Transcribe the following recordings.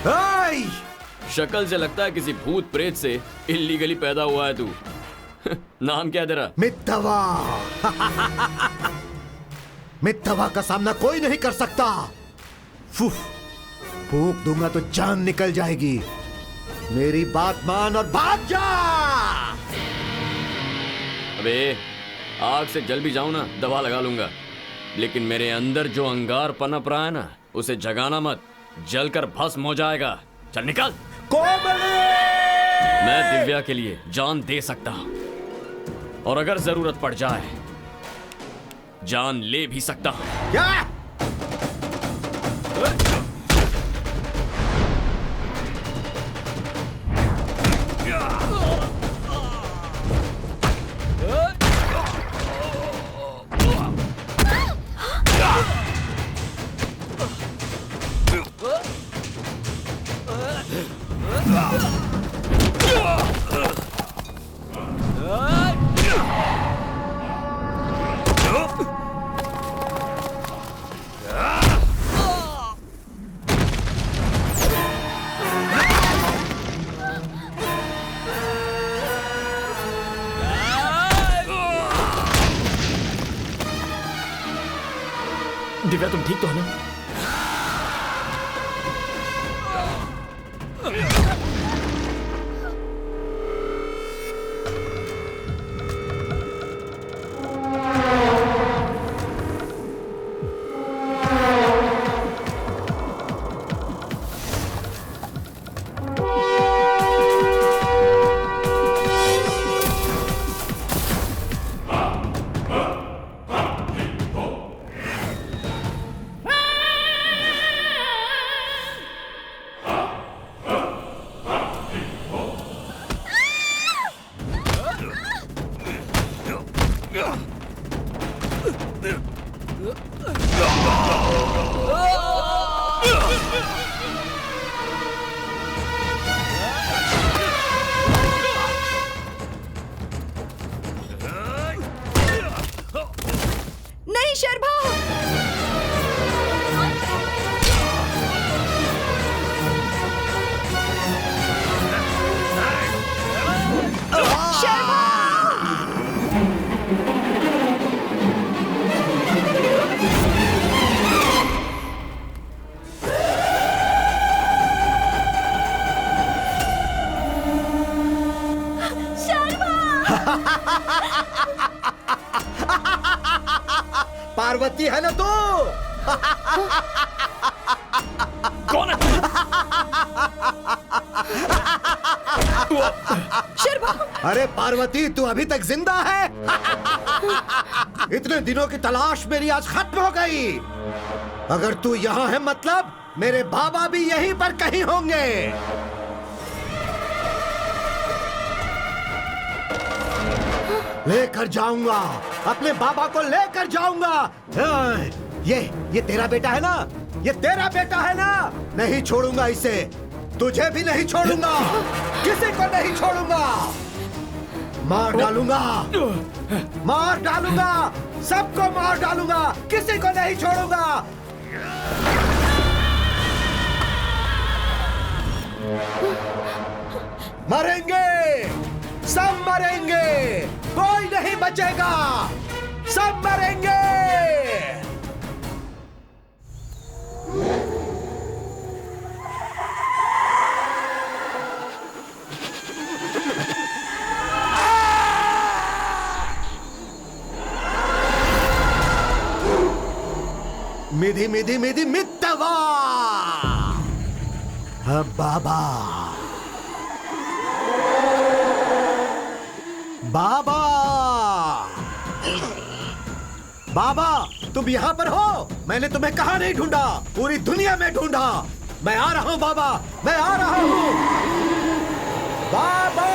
आई! शक्ल से लगता है किसी भूत प्रेत से इल्लीगली पैदा हुआ है तू। नाम क्या है तेरा? मित्तवा। मित्तवा का सामना कोई नहीं कर सकता। फूंक दूंगा तो जान निकल जाएगी। मेरी बात मान और भाग जा। अबे आग से जल भी जाऊं ना दवा लगा लूंगा, लेकिन मेरे अंदर जो अंगार पनप रहा है ना उसे जगाना मत, जलकर भस्म हो जाएगा। चल निकल। कोमली! मैं दिव्या के लिए जान दे सकता हूं, और अगर जरूरत पड़ जाए जान ले भी सकता हूं। क्या? दिव्या तुम ठीक तो हो ना? नहीं शर्मा। पार्वती है ना तू? कौन है? शर्मा। अरे पार्वती तू अभी तक जिंदा है? इतने दिनों की तलाश मेरी आज खत्म हो गई। अगर तू यहाँ है मतलब मेरे बाबा भी यहीं पर कहीं होंगे। लेकर जाऊंगा, अपने बाबा को लेकर जाऊंगा। ये तेरा बेटा है ना? ये तेरा बेटा है ना? नहीं छोड़ूंगा इसे, तुझे भी नहीं छोड़ूंगा, किसी को नहीं छोड़ूंगा। मार डालूंगा, मार डालूंगा, सबको मार डालूंगा, किसी को नहीं छोड़ूंगा। मरेंगे, सब मरेंगे, कोई नहीं बचेगा, सब मरेंगे। मिधि मिधि मिधि मित्तवा। बाबा, बाबा, बाबा तुम यहाँ पर हो? मैंने तुम्हें कहाँ नहीं ढूंढा, पूरी दुनिया में ढूंढा। मैं आ रहा हूँ बाबा, मैं आ रहा हूँ बाबा।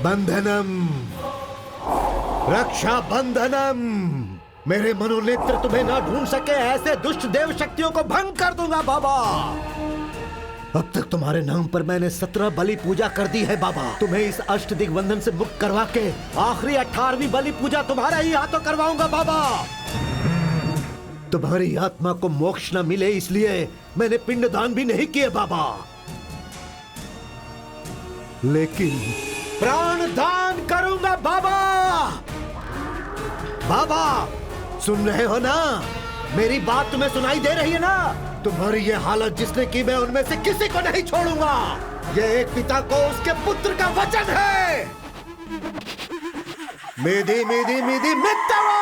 बंधनम, रक्षा बंधनम। मेरे मनोनेत्र तुम्हें ना ढूंढ सके ऐसे दुष्ट देव शक्तियों को भंग कर दूंगा बाबा। अब तक तुम्हारे नाम पर मैंने 17 बलि पूजा कर दी है बाबा। तुम्हें इस अष्ट दिग्बंधन से मुक्त करवा के आखिरी 18वीं बलि पूजा तुम्हारा ही हाथों करवाऊंगा बाबा। तुम्हारी आत्मा को मोक्ष न मिले इसलिए मैंने पिंडदान भी नहीं किए बाबा, लेकिन प्राण दान करूंगा बाबा। बाबा सुन रहे हो ना? मेरी बात तुम्हें सुनाई दे रही है ना? तुम्हारी ये हालत जिसने की, मैं उनमें से किसी को नहीं छोड़ूंगा। ये एक पिता को उसके पुत्र का वचन है। मेदी मेदी मेदी मित्तवा।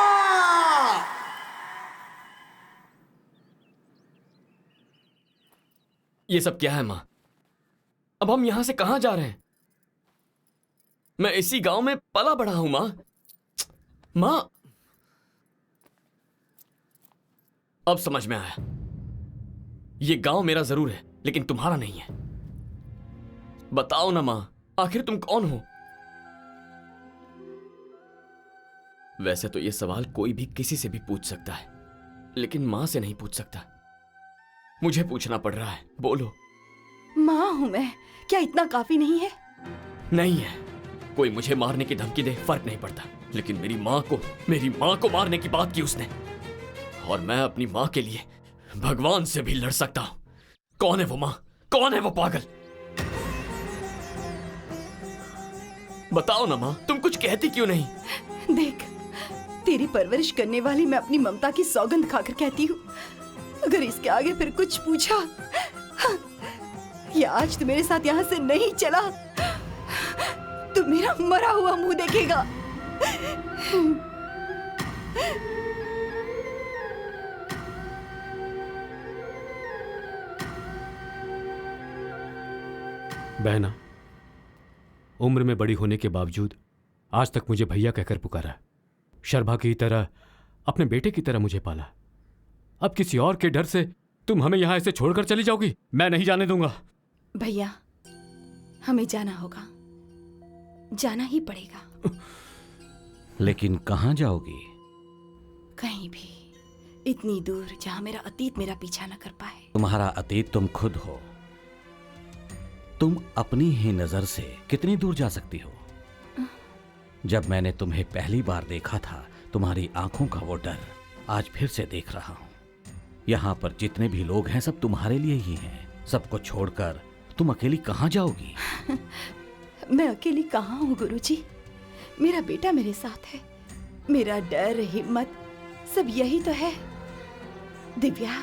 ये सब क्या है माँ? अब हम यहां से कहां जा रहे हैं? मैं इसी गांव में पला बड़ा हूं माँ। माँ अब समझ में आया, ये गांव मेरा जरूर है लेकिन तुम्हारा नहीं है। बताओ ना मां, आखिर तुम कौन हो? वैसे तो ये सवाल कोई भी किसी से भी पूछ सकता है, लेकिन मां से नहीं पूछ सकता। मुझे पूछना पड़ रहा है, बोलो। माँ हूं मैं, क्या इतना काफी नहीं है? नहीं है। कोई मुझे मारने की धमकी दे फर्क नहीं पड़ता, लेकिन मेरी मां को मारने की बात की उसने, और मैं अपनी मां के लिए भगवान से भी लड़ सकता हूं। कौन है वो मां? कौन है वो पागल? बताओ ना मां, तुम कुछ कहती क्यों नहीं? देख, तेरी परवरिश करने वाली मैं अपनी ममता की सौगंध खाकर कहती हूँ, अगर इसके आगे फिर कुछ पूछा या आज तू मेरे साथ यहाँ से नहीं चला तो मेरा मरा हुआ मुंह देखेगा। बहना, उम्र में बड़ी होने के बावजूद आज तक मुझे भैया कहकर पुकारा। शर्भा की तरह, अपने बेटे की तरह मुझे पाला। अब किसी और के डर से तुम हमें यहां ऐसे छोड़कर चली जाओगी? मैं नहीं जाने दूंगा। भैया, हमें जाना होगा, जाना ही पड़ेगा। लेकिन कहां जाओगी? कहीं भी, इतनी दूर जहां मेरा अतीत मेरा पीछा न कर पाए। तुम्हारा अतीत तुम खुद हो। तुम अपनी ही नजर से कितनी दूर जा सकती हो? जब मैंने तुम्हें पहली बार देखा था, तुम्हारी आंखों का वो डर आज फिर से देख रहा हूं। यहां पर जितने भी लोग हैं सब तुम्हारे लिए ही हैं। सबको छोड़कर तुम अकेली कहां जाओगी? मैं अकेली कहां हूं गुरुजी? मेरा बेटा मेरे साथ है। मेरा डर, हिम्मत सब यही तो है। दिव्या,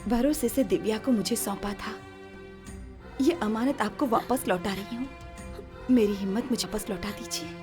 भरोसे से दिव्या को मुझे सौंपा था। ये अमानत आपको वापस लौटा रही हूँ। मेरी हिम्मत मुझे वापस लौटा दीजिए।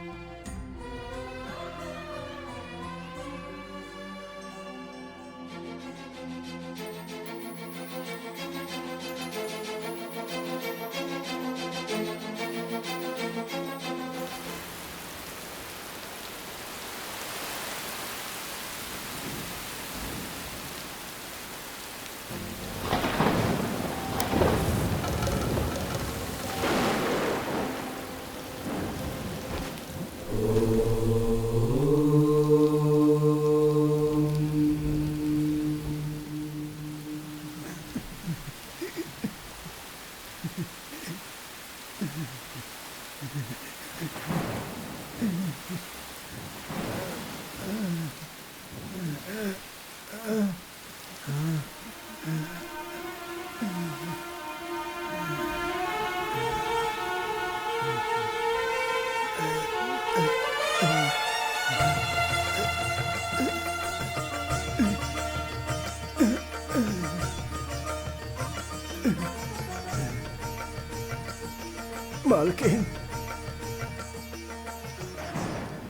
मालकिन,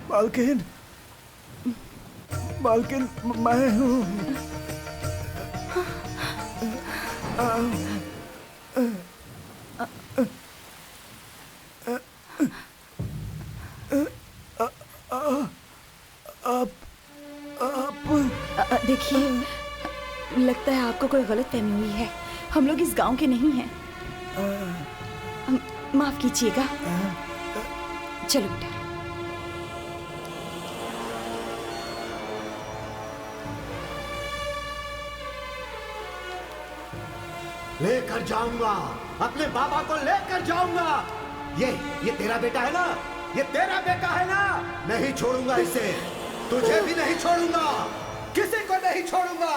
मालकिन, मालकिन, मैं हूँ। देखिए, लगता है आपको कोई गलतफहमी हुई है। हम लोग इस गांव के नहीं हैं। माफ कीजिएगा। चलो बेटा। लेकर जाऊंगा, अपने बाबा को लेकर जाऊंगा। ये तेरा बेटा है ना, ये तेरा बेटा है ना, नहीं छोड़ूंगा इसे, तुझे भी नहीं छोड़ूंगा, किसी को नहीं छोड़ूंगा।